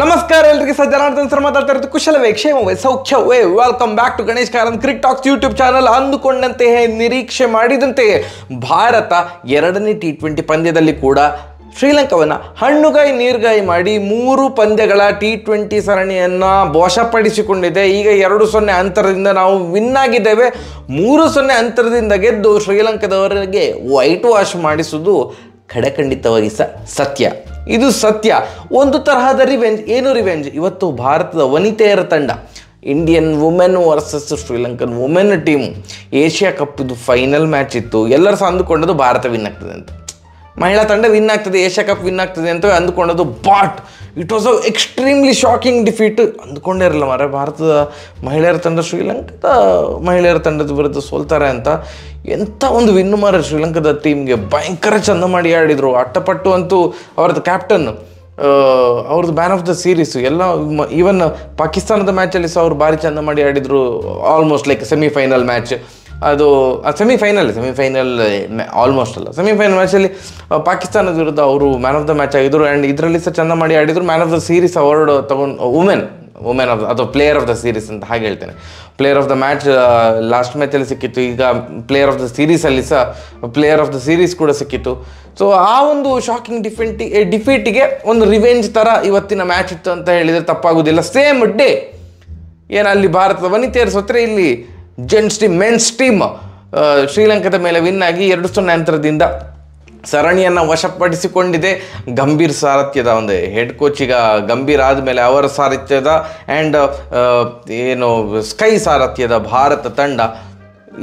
ನಮಸ್ಕಾರ ಎಲ್ಲರಿಗೆ ಜನಾರ್ದನ್ ಸರ್ ಮಾತಾಡ್ತಾ ಇರೋದು ಕುಶಲವೇ ಕ್ಷೇಮವೇ ಸೌಖ್ಯವೇ welcome back to Ganesh Karanth cricket talks YouTube channel. ಅಂದುಕೊಂಡಂತೆಯೇ ನಿರೀಕ್ಷೆ ಮಾಡಿದಂತೆಯೇ ಭಾರತ ಎರಡನೇ T20 ಪಂದ್ಯದಲ್ಲಿ ಕೂಡ ಶ್ರೀಲಂಕಾವನ್ನು ಹಣ್ಣುಗಾಯಿ ನೀರ್ಗಾಯಿ ಮಾಡಿ 3 ಪಂದ್ಯಗಳ T20 ಸರಣಿಯನ್ನು ವಶಪಡಿಸಿಕೊಂಡಿದೆ. ಈಗ 2-0 ಅಂತರದಿಂದ ನಾವು ವಿನ್ ಆಗಿದ್ದೇವೆ. 3-0 ಅಂತರದಿಂದ ಗೆದ್ದು ಶ್ರೀಲಂಕಾದವರಿಗೆ ವೈಟ್ ವಾಶ್ ಮಾಡಿಸುವುದು ಖಡಖಂಡಿತವಾಗಿ ಸತ್ಯ. ಇದು ಸತ್ಯ. ಒಂದು ತರಹದ ರಿವೆಂಜ್. ಏನು ರಿವೆಂಜ್? ಇವತ್ತು ಭಾರತದ ವನಿತೆಯರ ತಂಡ Indian women versus Sri Lankan women team Asia cup ಇದು ಫೈನಲ್ ಮ್ಯಾಚ್ ಇತ್ತು. ಎಲ್ಲರೂ ಸಹ ಅಂದುಕೊಂಡದ್ದು ಭಾರತ ವಿನ್ ಆಗ್ತದೆ ಅಂತ, ಮಹಿಳಾ ತಂಡ ವಿನ್ ಆಗ್ತದೆ, ಏಷ್ಯಾ ಕಪ್ ವಿನ್ ಆಗ್ತದೆ ಅಂತ ಅಂದುಕೊಂಡದ್ದು. But it was a extremely shocking defeat. ಅಂದ್ಕೊಂಡೇ ಇರಲ್ಲ ಮಾರೆ ಭಾರತದ ಮಹಿಳೆಯರ ತಂಡ ಶ್ರೀಲಂಕಾದ ಮಹಿಳೆಯರ ತಂಡದ ವಿರುದ್ಧ ಸೋಲ್ತಾರೆ ಅಂತ. ಎಂಥ ಒಂದು ವಿನ್ನು ಮಾರೆ ಶ್ರೀಲಂಕಾದ ಟೀಮ್ಗೆ. ಭಯಂಕರ ಚಂದ ಮಾಡಿ ಆಡಿದರು. ಅಟ್ಟಪಟ್ಟು ಅಂತೂ ಅವ್ರದ್ದು ಕ್ಯಾಪ್ಟನ್, ಅವ್ರದ್ದು ಮ್ಯಾನ್ ಆಫ್ ದ ಸೀರೀಸು ಎಲ್ಲ. ಈವನ್ ಪಾಕಿಸ್ತಾನದ ಮ್ಯಾಚಲ್ಲಿ ಸಹ ಅವ್ರು ಭಾರಿ ಚಂದ ಮಾಡಿ ಆಡಿದರು. ಆಲ್ಮೋಸ್ಟ್ ಲೈಕ್ ಸೆಮಿಫೈನಲ್ ಮ್ಯಾಚ್ ಅದು. ಸೆಮಿಫೈನಲ್ ಆಲ್ಮೋಸ್ಟ್ ಅಲ್ಲ, ಸೆಮಿಫೈನಲ್ ಮ್ಯಾಚಲ್ಲಿ ಪಾಕಿಸ್ತಾನದ ವಿರುದ್ಧ ಅವರು ಮ್ಯಾನ್ ಆಫ್ ದ ಮ್ಯಾಚ್ ಆಗಿದ್ದರು. ಆ್ಯಂಡ್ ಇದರಲ್ಲಿ ಸಹ ಚಂದ ಮಾಡಿ ಆಡಿದರು. Man of the series award ತಗೊಂಡು ವುಮೆನ್ ಆಫ್ ಅಥವಾ ಪ್ಲೇಯರ್ ಆಫ್ ದ ಸೀರೀಸ್ ಅಂತ ಹಾಗೆ ಹೇಳ್ತೇನೆ. Player of the match last ಮ್ಯಾಚಲ್ಲಿ ಸಿಕ್ಕಿತ್ತು. ಈಗ ಪ್ಲೇಯರ್ ಆಫ್ ದ ಸೀರೀಸಲ್ಲಿ ಸಹ ಪ್ಲೇಯರ್ ಆಫ್ ದ ಸೀರೀಸ್ ಕೂಡ ಸಿಕ್ಕಿತ್ತು. ಸೊ ಆ ಒಂದು ಶಾಕಿಂಗ್ ಡಿಫೀಟಿಗೆ ಒಂದು ರಿವೆಂಜ್ ಥರ ಇವತ್ತಿನ ಮ್ಯಾಚ್ ಇತ್ತು ಅಂತ ಹೇಳಿದರೆ ತಪ್ಪಾಗೋದಿಲ್ಲ. ಸೇಮ್ ಡೇ ಏನು ಅಲ್ಲಿ ಭಾರತದ ವನಿತೆಯರು ಸೋತ್ರೆ, ಇಲ್ಲಿ ಜೆಂಟ್ಸ್ ಟೀಮ್ ಮೆನ್ಸ್ ಟೀಮ್ ಶ್ರೀಲಂಕಾದ ಮೇಲೆ ವಿನ್ ಆಗಿ 2-0 ಅಂತರದಿಂದ ಸರಣಿಯನ್ನು ವಶಪಡಿಸಿಕೊಂಡಿದೆ. ಗಂಭೀರ್ ಸಾರಥ್ಯದ ಒಂದು ಹೆಡ್ ಕೋಚ್ ಈಗ ಗಂಭೀರ್ ಆದಮೇಲೆ ಅವರ ಸಾರಥ್ಯದ ಆ್ಯಂಡ್ ಏನು ಸ್ಕೈ ಸಾರಥ್ಯದ ಭಾರತ ತಂಡ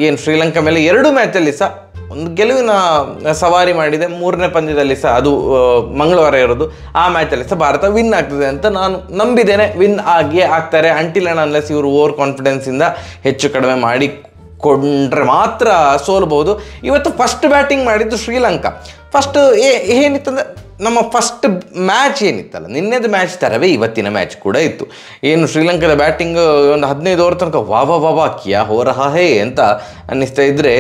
ಏನು ಶ್ರೀಲಂಕಾ ಮೇಲೆ 2 ಮ್ಯಾಚಲ್ಲಿ ಸಹ ಒಂದು ಗೆಲುವಿನ ಸವಾರಿ ಮಾಡಿದೆ. 3ನೇ ಪಂದ್ಯದಲ್ಲಿ ಸಹ ಅದು ಮಂಗಳವಾರ ಇರೋದು. ಆ ಮ್ಯಾಚಲ್ಲಿ ಸಹ ಭಾರತ ವಿನ್ ಆಗ್ತದೆ ಅಂತ ನಾನು ನಂಬಿದ್ದೇನೆ. ವಿನ್ ಆಗಿಯೇ ಆಗ್ತಾರೆ ಅಂಟಿಲ್ ಆ್ಯಂಡ್ ಅನ್ಲೆಸ್ ಇವರು ಓವರ್ ಕಾನ್ಫಿಡೆನ್ಸಿಂದ ಹೆಚ್ಚು ಕಡಿಮೆ ಮಾಡಿಕೊಂಡ್ರೆ ಮಾತ್ರ ಸೋಲ್ಬೋದು. ಇವತ್ತು ಫಸ್ಟ್ ಬ್ಯಾಟಿಂಗ್ ಮಾಡಿದ್ದು ಶ್ರೀಲಂಕಾ. ಫಸ್ಟ್ ಏನಿತ್ತಂದರೆ ನಮ್ಮ ಫಸ್ಟ್ ಮ್ಯಾಚ್ ಏನಿತ್ತಲ್ಲ, ನಿನ್ನೆದು ಮ್ಯಾಚ್ ಥರವೇ ಇವತ್ತಿನ ಮ್ಯಾಚ್ ಕೂಡ ಇತ್ತು. ಏನು ಶ್ರೀಲಂಕಾದ ಬ್ಯಾಟಿಂಗ್ ಒಂದು 15 ಓವರ್ ತನಕ ವಾ ಕ್ಯಾ ಹೋ ರಹಾ ಹೇ ಅಂತ ಅನ್ನಿಸ್ತಾ ಇದ್ದರೆ,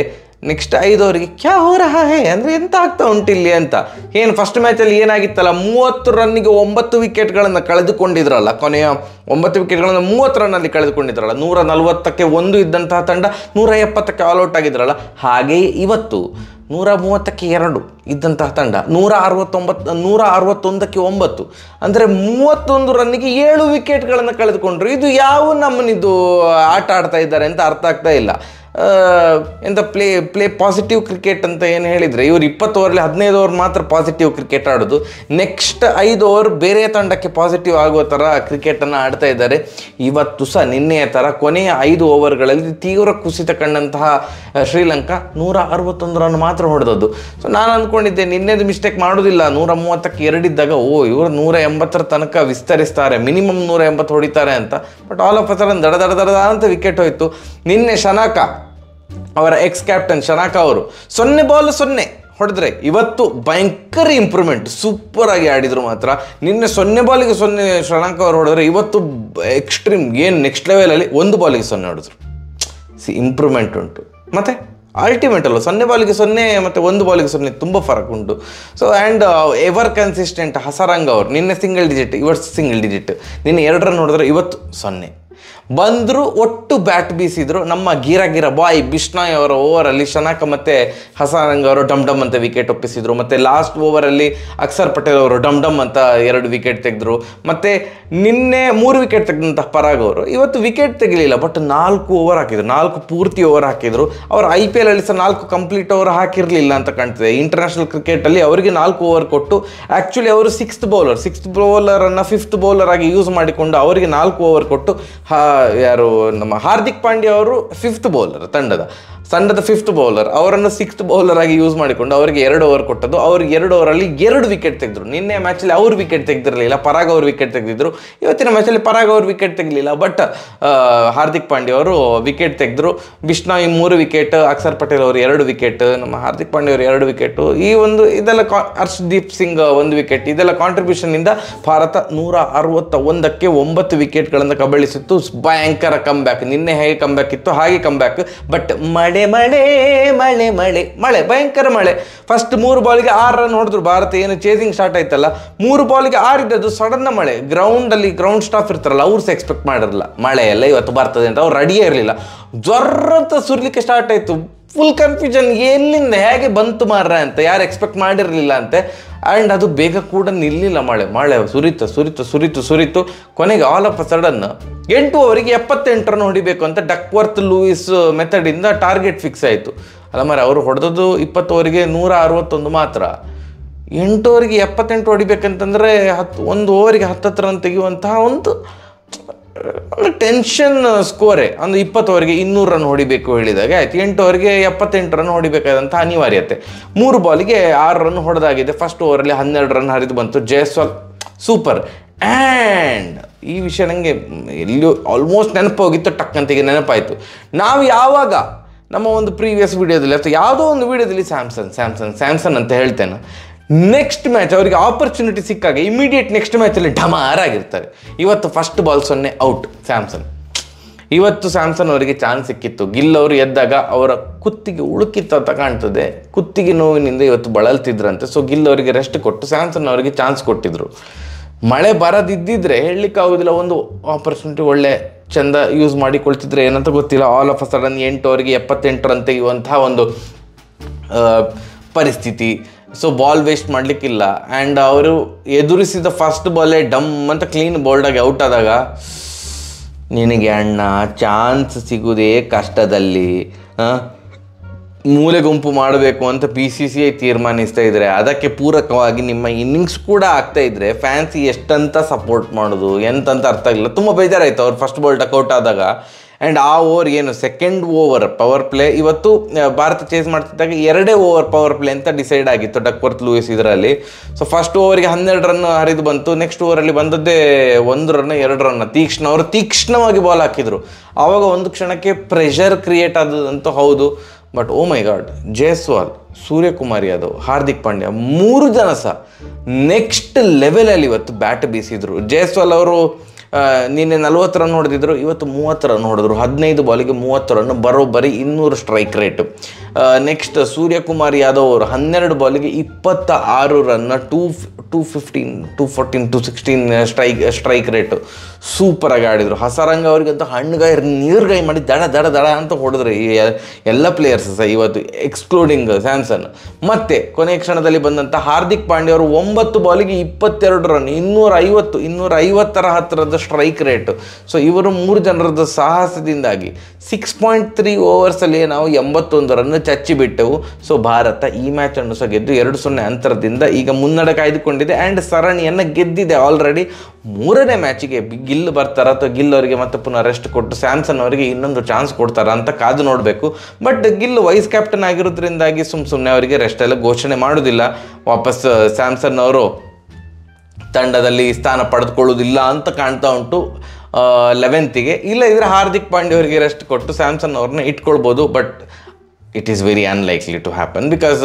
ನೆಕ್ಸ್ಟ್ 5 ಓವರಿಗೆ ಕ್ಯಾ ಹೋ ರಹಾ ಹೇ ಅಂದರೆ ಎಂತ ಆಗ್ತಾ ಉಂಟಿಲ್ಲಿ ಅಂತ. ಏನು ಫಸ್ಟ್ ಮ್ಯಾಚಲ್ಲಿ ಏನಾಗಿತ್ತಲ್ಲ, 30 ರನ್ನಿಗೆ 9 ವಿಕೆಟ್ಗಳನ್ನು ಕಳೆದುಕೊಂಡಿದ್ರಲ್ಲ. ಕೊನೆಯ 9 ವಿಕೆಟ್ಗಳನ್ನು 30 ರನ್ನಲ್ಲಿ ಕಳೆದುಕೊಂಡಿದ್ರಲ್ಲ. 140ಕ್ಕೆ 1 ಇದ್ದಂತಹ ತಂಡ 170ಕ್ಕೆ ಆಲ್ಔಟ್ ಆಗಿದ್ರಲ್ಲ. ಹಾಗೆಯೇ ಇವತ್ತು 130ಕ್ಕೆ 2 ಇದ್ದಂತಹ ತಂಡ 161ಕ್ಕೆ 9 ಅಂದರೆ 31 ರನ್ನಿಗೆ 7 ವಿಕೆಟ್ಗಳನ್ನು ಕಳೆದುಕೊಂಡ್ರು. ಇದು ಯಾವ ನಮ್ಮನಿದು ಆಟ ಆಡ್ತಾ ಇದ್ದಾರೆ ಅಂತ ಅರ್ಥ ಆಗ್ತಾ ಇಲ್ಲ. ಎಂತ ಪ್ಲೇ ಪಾಸಿಟಿವ್ ಕ್ರಿಕೆಟ್ ಅಂತ ಏನು ಹೇಳಿದರೆ, ಇವರು 20 ಓವರಲ್ಲಿ 15 ಓವರ್ ಮಾತ್ರ ಪಾಸಿಟಿವ್ ಕ್ರಿಕೆಟ್ ಆಡೋದು. ನೆಕ್ಸ್ಟ್ 5 ಓವರ್ ಬೇರೆ ತಂಡಕ್ಕೆ ಪಾಸಿಟಿವ್ ಆಗುವ ಥರ ಕ್ರಿಕೆಟನ್ನು ಆಡ್ತಾ ಇದ್ದಾರೆ. ಇವತ್ತು ಸಹ ನಿನ್ನೆಯ ಥರ ಕೊನೆಯ 5 ಓವರ್ಗಳಲ್ಲಿ ತೀವ್ರ ಕುಸಿತ ಕಂಡಂತಹ ಶ್ರೀಲಂಕಾ 161 ರನ್ ಮಾತ್ರ ಹೊಡೆದದ್ದು. ಸೊ ನಾನು ಅಂದ್ಕೊಂಡಿದ್ದೆ ನಿನ್ನೆದು ಮಿಸ್ಟೇಕ್ ಮಾಡೋದಿಲ್ಲ. 130ಕ್ಕೆ 2 ಇದ್ದಾಗ ಇವರು 180 ತನಕ ವಿಸ್ತರಿಸ್ತಾರೆ, ಮಿನಿಮಮ್ 180 ಹೊಡಿತಾರೆ ಅಂತ. But all of a sudden ದಡ ಅಂತ ವಿಕೆಟ್ ಹೋಯಿತು. ನಿನ್ನೆ ಶನಾಕ ಅವರ ಎಕ್ಸ್ ಕ್ಯಾಪ್ಟನ್ ಶನಾಕ ಅವರು 0 ಬಾಲ್ 0 ಹೊಡೆದ್ರೆ ಇವತ್ತು ಭಯಂಕರ ಇಂಪ್ರೂವ್ಮೆಂಟ್. ಸೂಪರಾಗಿ ಆಡಿದರು ಮಾತ್ರ. ನಿನ್ನೆ 0 ಬಾಲಿಗೆ 0 ಶನಾಕ ಅವರು ಹೊಡೆದ್ರೆ, ಇವತ್ತು ಎಕ್ಸ್ಟ್ರೀಮ್ ಏನು ನೆಕ್ಸ್ಟ್ ಲೆವೆಲಲ್ಲಿ 1 ಬಾಲಿಗೆ 0 ಹೊಡೆದ್ರು. ಇಂಪ್ರೂವ್ಮೆಂಟ್ ಉಂಟು. ಮತ್ತು ಅಲ್ಟಿಮೇಟ್ ಅಲ್ಲ, 0 ಬಾಲಿಗೆ 0 ಮತ್ತು 1 ಬಾಲಿಗೆ 0 ತುಂಬ ಫರಕ್ ಉಂಟು. ಸೊ ಆ್ಯಂಡ್ ಎವರ್ ಕನ್ಸಿಸ್ಟೆಂಟ್ ಹಸರಂಗ್ ಅವರು ನಿನ್ನೆ ಸಿಂಗಲ್ ಡಿಜಿಟ್, ಇವತ್ತು ಸಿಂಗಲ್ ಡಿಜಿಟ್. ನಿನ್ನೆ 2 ರನ್ ಹೊಡೆದ್ರೆ ಇವತ್ತು 0 ಬಂದರು. ಒಟ್ಟು ಬ್ಯಾಟ್ ಬೀಸಿದ್ರು ನಮ್ಮ ಗಿರ ಬಾಯ್ ಬಿಷ್ನಾಯ್ ಅವರ ಓವರಲ್ಲಿ ಶನಾಕ ಮತ್ತು ಹಸರಂಗ್ ಅವರು ಡಮ್ ಅಂತ ವಿಕೆಟ್ ಒಪ್ಪಿಸಿದ್ರು. ಮತ್ತು ಲಾಸ್ಟ್ ಓವರಲ್ಲಿ ಅಕ್ಷರ್ ಪಟೇಲ್ ಅವರು ಡಮ್ ಅಂತ 2 ವಿಕೆಟ್ ತೆಗೆದ್ರು. ಮತ್ತು ನಿನ್ನೆ 3 ವಿಕೆಟ್ ತೆಗೆದಂತಹ ಪರಾಗ್ ಅವರು ಇವತ್ತು ವಿಕೆಟ್ ತೆಗಲಿಲ್ಲ. ಬಟ್ 4 ಓವರ್ ಹಾಕಿದ್ರು, 4 ಪೂರ್ತಿ ಓವರ್ ಹಾಕಿದ್ರು. ಅವರು IPL ಅಲ್ಲಿ ಸಹ 4 ಕಂಪ್ಲೀಟ್ ಓವರ್ ಹಾಕಿರಲಿಲ್ಲ ಅಂತ ಕಾಣ್ತದೆ. ಇಂಟರ್ನ್ಯಾಷನಲ್ ಕ್ರಿಕೆಟಲ್ಲಿ ಅವರಿಗೆ 4 ಓವರ್ ಕೊಟ್ಟು ಆ್ಯಕ್ಚುಲಿ ಅವರು 6th ಬೌಲರನ್ನು 5th ಬೌಲರ್ ಆಗಿ ಯೂಸ್ ಮಾಡಿಕೊಂಡು ಅವರಿಗೆ 4 ಓವರ್ ಕೊಟ್ಟು ಯಾರು ನಮ್ಮ ಹಾರ್ದಿಕ್ ಪಾಂಡ್ಯ ಅವರು 5th ಬೌಲರ್ ತಂಡದ 5th ಬೌಲರ್, ಅವರನ್ನು 6th ಬೌಲರ್ ಆಗಿ ಯೂಸ್ ಮಾಡಿಕೊಂಡು ಅವರಿಗೆ 2 ಓವರ್ ಕೊಟ್ಟದ್ದು. ಅವ್ರಿಗೆ 2 ಓವರಲ್ಲಿ 2 ವಿಕೆಟ್ ತೆಗೆದ್ರು. ನಿನ್ನೆ ಮ್ಯಾಚಲ್ಲಿ ಅವ್ರು ವಿಕೆಟ್ ತೆಗೆದಿರಲಿಲ್ಲ, ಪರಾಗ್ ಅವರು ವಿಕೆಟ್ ತೆಗೆದಿದ್ರು. ಇವತ್ತಿನ ಮ್ಯಾಚಲ್ಲಿ ಪರಾಗ್ ಅವರು ವಿಕೆಟ್ ತೆಗಲಿಲ್ಲ, ಬಟ್ ಹಾರ್ದಿಕ್ ಪಾಂಡ್ಯ ಅವರು ವಿಕೆಟ್ ತೆಗೆದ್ರು. ಬಿಷ್ನಾಯ್ 3 ವಿಕೆಟ್, ಅಕ್ಷರ್ ಪಟೇಲ್ ಅವರು 2 ವಿಕೆಟ್, ನಮ್ಮ ಹಾರ್ದಿಕ್ ಪಾಂಡ್ಯ ಅವರು 2 ವಿಕೆಟು. ಈ ಒಂದು ಇದೆಲ್ಲ ಹರ್ಷದೀಪ್ ಸಿಂಗ್ 1 ವಿಕೆಟ್, ಇದೆಲ್ಲ ಕಾಂಟ್ರಿಬ್ಯೂಷನ್ನಿಂದ ಭಾರತ 161ಕ್ಕೆ 9 ವಿಕೆಟ್ಗಳನ್ನು ಕಬಳಿಸಿತ್ತು. ಭಯಂಕರ ಕಮ್ ಬ್ಯಾಕ್. ನಿನ್ನೆ ಹೇಗೆ ಕಮ್ ಬ್ಯಾಕ್ ಇತ್ತು ಹಾಗೆ ಕಮ್ ಬ್ಯಾಕ್. ಬಟ್ ಮಳೆ ಮಳೆ ಮಳೆ ಮಳೆ ಮಳೆ ಭಯಂಕರ ಮಳೆ. ಫಸ್ಟ್ 3 ಬಾಲಿಗೆ 6 ರನ್ ಹೊಡೆದ್ರು ಭಾರತ. ಏನು ಚೇಸಿಂಗ್ ಸ್ಟಾರ್ಟ್ ಆಯ್ತಲ್ಲ, 3 ಬಾಲಿಗೆ 6 ಇದ್ದದ್ದು ಸಡನ್ನ ಮಳೆ. ಗ್ರೌಂಡ್ ಸ್ಟಾಫ್ ಇರ್ತಾರಲ್ಲ ಅವ್ರು ಸಹ ಎಕ್ಸ್ಪೆಕ್ಟ್ ಮಾಡಿರಲಿಲ್ಲ ಮಳೆ ಎಲ್ಲ ಇವತ್ತು ಬರ್ತದೆ ಅಂತ. ಅವ್ರು ರೆಡಿಯೇ ಇರಲಿಲ್ಲ. ಜ್ವರಂತ ಸುರ್ಲಿಕ್ಕೆ ಸ್ಟಾರ್ಟ್ ಆಯಿತು. ಫುಲ್ ಕನ್ಫ್ಯೂಷನ್, ಎಲ್ಲಿಂದ ಹೇಗೆ ಬಂತು ಮಾರ್ರೆ ಅಂತ, ಯಾರು ಎಕ್ಸ್ಪೆಕ್ಟ್ ಮಾಡಿರಲಿಲ್ಲ ಅಂತೆ. ಆ್ಯಂಡ್ ಅದು ಬೇಗ ಕೂಡ ನಿಲ್ಲಿಲ್ಲ. ಮಳೆ ಸುರಿತು. ಕೊನೆಗೆ ಆಲ್ ಆಫ್ ಅ ಸಡನ್ 8 ಓವರಿಗೆ 78 ರನ್ ಹೊಡಿಬೇಕು ಅಂತ ಡಕ್ವರ್ತ್ ಲೂಯಿಸ್ ಮೆಥಡಿಂದ ಟಾರ್ಗೆಟ್ ಫಿಕ್ಸ್ ಆಯಿತು. ಅಲ್ಲ ಮಾರೆ, ಅವರು ಹೊಡೆದದ್ದು 20 ಓವರಿಗೆ 161 ಮಾತ್ರ. 8 ಓವರಿಗೆ 78 ಹೊಡಿಬೇಕಂತಂದರೆ 1 ಓವರಿಗೆ 10 ರನ್ ತೆಗೆಯುವಂತಹ ಒಂದು ಟೆನ್ಷನ್ ಸ್ಕೋರೇ. ಒಂದು 20 ಓವರಿಗೆ 200 ರನ್ ಹೊಡಿಬೇಕು ಹೇಳಿದಾಗ ಆಯ್ತು. 8 ಓವರಿಗೆ 78 ರನ್ ಹೊಡಿಬೇಕಾದಂಥ ಅನಿವಾರ್ಯತೆ. 3 ಬಾಲಿಗೆ 6 ರನ್ ಹೊಡೆದಾಗಿದೆ. ಫಸ್ಟ್ ಓವರಲ್ಲಿ 12 ರನ್ ಹರಿದು ಬಂತು. ಜೈಸ್ವಾಲ್ ಸೂಪರ್. ಆ್ಯಂಡ್ ಈ ವಿಷಯ ನನಗೆ ಎಲ್ಲಿಯೂ ಆಲ್ಮೋಸ್ಟ್ ನೆನಪೋಗಿತ್ತು, ಟಕ್ಕಂತಿಗೆ ನೆನಪಾಯಿತು. ನಾವು ಯಾವಾಗ ನಮ್ಮ ಒಂದು ಪ್ರೀವಿಯಸ್ ವೀಡಿಯೋದಲ್ಲಿ ಅಥವಾ ಯಾವುದೋ ಒಂದು ವೀಡಿಯೋದಲ್ಲಿ ಸ್ಯಾಮ್ಸನ್ ಅಂತ ಹೇಳ್ತೇನೆ. ನೆಕ್ಸ್ಟ್ ಮ್ಯಾಚ್ ಅವರಿಗೆ ಆಪರ್ಚುನಿಟಿ ಸಿಕ್ಕಾಗ ಇಮಿಡಿಯೇಟ್ ನೆಕ್ಸ್ಟ್ ಮ್ಯಾಚಲ್ಲಿ ಢಮಾರಾಗಿರ್ತಾರೆ. ಇವತ್ತು ಫಸ್ಟ್ ಬಾಲ್ 0 ಔಟ್ ಸ್ಯಾಮ್ಸನ್. ಇವತ್ತು ಸ್ಯಾಮ್ಸನ್ ಅವರಿಗೆ ಚಾನ್ಸ್ ಸಿಕ್ಕಿತ್ತು. ಗಿಲ್ ಅವರು ಎದ್ದಾಗ ಅವರ ಕುತ್ತಿಗೆ ಉಳುಕಿತ್ತು ಅಂತ ಕಾಣ್ತದೆ. ಕುತ್ತಿಗೆ ನೋವಿನಿಂದ ಇವತ್ತು ಬಳಲ್ತಿದ್ರಂತೆ. ಸೊ ಗಿಲ್ ಅವರಿಗೆ ರೆಸ್ಟ್ ಕೊಟ್ಟು ಸ್ಯಾಮ್ಸನ್ ಅವರಿಗೆ ಚಾನ್ಸ್ ಕೊಟ್ಟಿದ್ರು. ಮಳೆ ಬರದಿದ್ದಿದ್ರೆ ಹೇಳಲಿಕ್ಕಾಗೋದಿಲ್ಲ. ಒಂದು ಆಪರ್ಚುನಿಟಿ ಒಳ್ಳೆ ಚೆಂದ ಯೂಸ್ ಮಾಡಿಕೊಳ್ತಿದ್ರೆ ಏನಂತ ಗೊತ್ತಿಲ್ಲ. ಆಲ್ ಆಫ್ ಅ ಸಡನ್ 8 ಓವರಿಗೆ 78 ರನ್ ತೆಗೆಯುವಂತಹ ಒಂದು ಪರಿಸ್ಥಿತಿ. ಸೊ ಬಾಲ್ ವೇಸ್ಟ್ ಮಾಡಲಿಕ್ಕಿಲ್ಲ. ಆ್ಯಂಡ್ ಅವರು ಎದುರಿಸಿದ ಫಸ್ಟ್ ಬಾಲೇ ಡಮ್ ಅಂತ ಕ್ಲೀನ್ ಬೋಲ್ಡಾಗಿ ಔಟ್ ಆದಾಗ ನಿನಗೆ ಅಣ್ಣ ಚಾನ್ಸ್ ಸಿಗುವುದೇ ಕಷ್ಟದಲ್ಲಿ. ಮೂಲೆ ಗುಂಪು ಮಾಡಬೇಕು ಅಂತ BCCI ತೀರ್ಮಾನಿಸ್ತಾ ಇದ್ದಾರೆ. ಅದಕ್ಕೆ ಪೂರಕವಾಗಿ ನಿಮ್ಮ ಇನ್ನಿಂಗ್ಸ್ ಕೂಡ ಆಗ್ತಾ ಇದ್ದರೆ ಫ್ಯಾನ್ಸಿ ಎಷ್ಟಂತ ಸಪೋರ್ಟ್ ಮಾಡೋದು ಎಂತಂತ ಅರ್ಥ ಆಗಿಲ್ಲ. ತುಂಬ ಬೇಜಾರಾಯಿತು ಅವ್ರು ಫಸ್ಟ್ ಬಾಲ್ ಟಕ್ಔಟ್ ಆದಾಗ. ಆ್ಯಂಡ್ ಆ ಓವರ್ ಏನು ಸೆಕೆಂಡ್ ಓವರ್ ಪವರ್ ಪ್ಲೇ ಇವತ್ತು ಭಾರತ ಚೇಸ್ ಮಾಡ್ತಿದ್ದಾಗ 2 ಓವರ್ ಪವರ್ ಪ್ಲೇ ಅಂತ ಡಿಸೈಡ್ ಆಗಿತ್ತು ಡಕ್ವರ್ತ್ ಲೂಯಿಸ್ ಇದರಲ್ಲಿ. ಸೊ ಫಸ್ಟ್ ಓವರಿಗೆ 12 ರನ್ ಹರಿದು ಬಂತು. ನೆಕ್ಸ್ಟ್ ಓವರಲ್ಲಿ ಬಂದದ್ದೇ 1 ರನ್ 2 ರನ್. ಅವರು ತೀಕ್ಷ್ಣವಾಗಿ ಬಾಲ್ ಹಾಕಿದರು. ಆವಾಗ ಒಂದು ಕ್ಷಣಕ್ಕೆ ಪ್ರೆಷರ್ ಕ್ರಿಯೇಟ್ ಆದದಂತೂ ಹೌದು. But oh my god, Jaiswal, Suryakumar Yadav, Hardik Pandya 3 ಜನ ಸಹ ನೆಕ್ಸ್ಟ್ ಲೆವೆಲಲ್ಲಿ ಇವತ್ತು ಬ್ಯಾಟ್ ಬೀಸಿದ್ರು. ಜೈಸ್ವಾಲ್ ಅವರು ನಿನ್ನೆ 40 ರನ್ ಹೊಡೆದಿದ್ರು, ಇವತ್ತು 30 ರನ್ ಹೊಡೆದ್ರು. 15 ಬಾಲಿಗೆ 30 ರನ್, ಬರೋಬ್ಬರಿ 200 strike rate. Next Suryakumar Yadav ಅವರು 12 ಬಾಲಿಗೆ 26 ರನ್, 215, 214, 216 ಸ್ಟ್ರೈಕ್ ರೇಟು. ಸೂಪರಾಗಿ ಆಡಿದರು. ಹಸರಂಗ ಅವರಿಗಂತೂ ಹಣ್ಣುಗಾಯಿ ನೀರುಗಾಯಿ ಮಾಡಿ ದಡ ಅಂತ ಹೊಡೆದ್ರು ಈ ಎಲ್ಲ ಪ್ಲೇಯರ್ಸ್ ಸಹ ಇವತ್ತು, ಎಕ್ಸ್ಕ್ಲೂಡಿಂಗ್ ಸ್ಯಾಮ್ಸನ್. ಮತ್ತು ಕೊನೆಯ ಕ್ಷಣದಲ್ಲಿ ಬಂದಂಥ ಹಾರ್ದಿಕ್ ಪಾಂಡ್ಯ ಅವರು 9 ಬಾಲಿಗೆ 22 ರನ್, 250 ಹತ್ತಿರದ ಸ್ಟ್ರೈಕ್ ರೇಟು. ಸೊ ಇವರು 3 ಜನರದ್ದು ಸಾಹಸದಿಂದಾಗಿ 6.3 ಓವರ್ಸಲ್ಲಿ ನಾವು 81 ರನ್ ಚಚ್ಚಿಬಿಟ್ಟೆವು. ಸೊ ಭಾರತ ಈ ಮ್ಯಾಚನ್ನು ಸಹ ಗೆದ್ದು 2-0 ಅಂತರದಿಂದ ಈಗ ಮುನ್ನಡೆ ಕಾಯ್ದುಕೊಂಡಿದೆ. ಆ್ಯಂಡ್ ಸರಣಿಯನ್ನು ಗೆದ್ದಿದೆ ಆಲ್ರೆಡಿ. 3ನೇ ಮ್ಯಾಚಿಗೆ ಗಿಲ್ ಬರ್ತಾರ ಅಥವಾ ಗಿಲ್ ಅವರಿಗೆ ಮತ್ತೆ ಪುನಃ ರೆಸ್ಟ್ ಕೊಟ್ಟು ಸ್ಯಾಮ್ಸನ್ ಅವರಿಗೆ ಇನ್ನೊಂದು ಚಾನ್ಸ್ ಕೊಡ್ತಾರ ಅಂತ ಕಾದು ನೋಡಬೇಕು. ಬಟ್ ಗಿಲ್ ವೈಸ್ ಕ್ಯಾಪ್ಟನ್ ಆಗಿರೋದ್ರಿಂದಾಗಿ ಸುಮ್ಮನೆ ಅವರಿಗೆ ರೆಸ್ಟ್ ಎಲ್ಲ ಘೋಷಣೆ ಮಾಡೋದಿಲ್ಲ. ವಾಪಸ್ ಸ್ಯಾಮ್ಸನ್ ಅವರು ತಂಡದಲ್ಲಿ ಸ್ಥಾನ ಪಡೆದುಕೊಳ್ಳೋದಿಲ್ಲ ಅಂತ ಕಾಣ್ತಾ ಉಂಟು 11ಗೆ. ಇಲ್ಲ ಇದ್ರೆ ಹಾರ್ದಿಕ್ ಪಾಂಡ್ಯ ಅವರಿಗೆ ರೆಸ್ಟ್ ಕೊಟ್ಟು ಸ್ಯಾಮ್ಸನ್ ಅವ್ರನ್ನ ಇಟ್ಕೊಳ್ಬೋದು. But it is very unlikely to happen because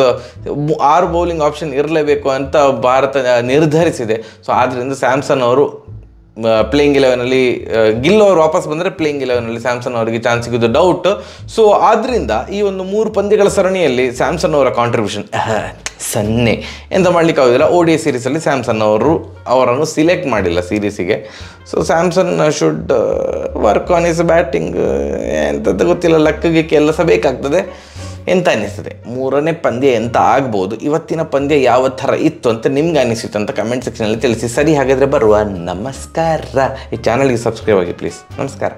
6 bowling option ಇರಲೇಬೇಕು ಅಂತ ಭಾರತ ನಿರ್ಧರಿಸಿದೆ. ಸೊ ಆದ್ದರಿಂದ ಸ್ಯಾಮ್ಸನ್ ಅವರು ಪ್ಲೇಯಿಂಗ್ 11ನಲ್ಲಿ, ಗಿಲ್ ಅವರು ವಾಪಸ್ ಬಂದರೆ ಪ್ಲೇಯಿಂಗ್ 11ನಲ್ಲಿ ಸ್ಯಾಮ್ಸನ್ ಅವರಿಗೆ ಚಾನ್ಸ್ ಸಿಗೋದು ಡೌಟ್. ಸೊ ಆದ್ದರಿಂದ ಈ ಒಂದು 3 ಪಂದ್ಯಗಳ ಸರಣಿಯಲ್ಲಿ ಸ್ಯಾಮ್ಸನ್ ಅವರ ಕಾಂಟ್ರಿಬ್ಯೂಷನ್ 0 ಎಂತ ಮಾಡಲಿಕ್ಕೆ ಆಗೋದಿಲ್ಲ. ODI ಸೀರೀಸಲ್ಲಿ ಸ್ಯಾಮ್ಸನ್ ಅವರನ್ನು ಸಿಲೆಕ್ಟ್ ಮಾಡಿಲ್ಲ ಸೀರೀಸಿಗೆ. So Samson should work on his batting. ಎಂಥದ್ದು ಗೊತ್ತಿಲ್ಲ, ಲಕ್ಕಿಗೆ ಕೆಲಸ ಬೇಕಾಗ್ತದೆ ಎಂತ ಅನ್ನಿಸ್ತದೆ. 3ನೇ ಪಂದ್ಯ ಎಂತ ಆಗ್ಬೋದು, ಇವತ್ತಿನ ಪಂದ್ಯ ಯಾವ ಥರ ಇತ್ತು ಅಂತ ನಿಮ್ಗೆ ಅನ್ನಿಸಿತ್ತು ಅಂತ ಕಮೆಂಟ್ ಸೆಕ್ಷನಲ್ಲಿ ತಿಳಿಸಿ. ಸರಿ, ಹಾಗಾದರೆ ಬರುವ ನಮಸ್ಕಾರ. ಈ ಚಾನಲ್ಗೆ ಸಬ್ಸ್ಕ್ರೈಬ್ ಆಗಿ ಪ್ಲೀಸ್. ನಮಸ್ಕಾರ.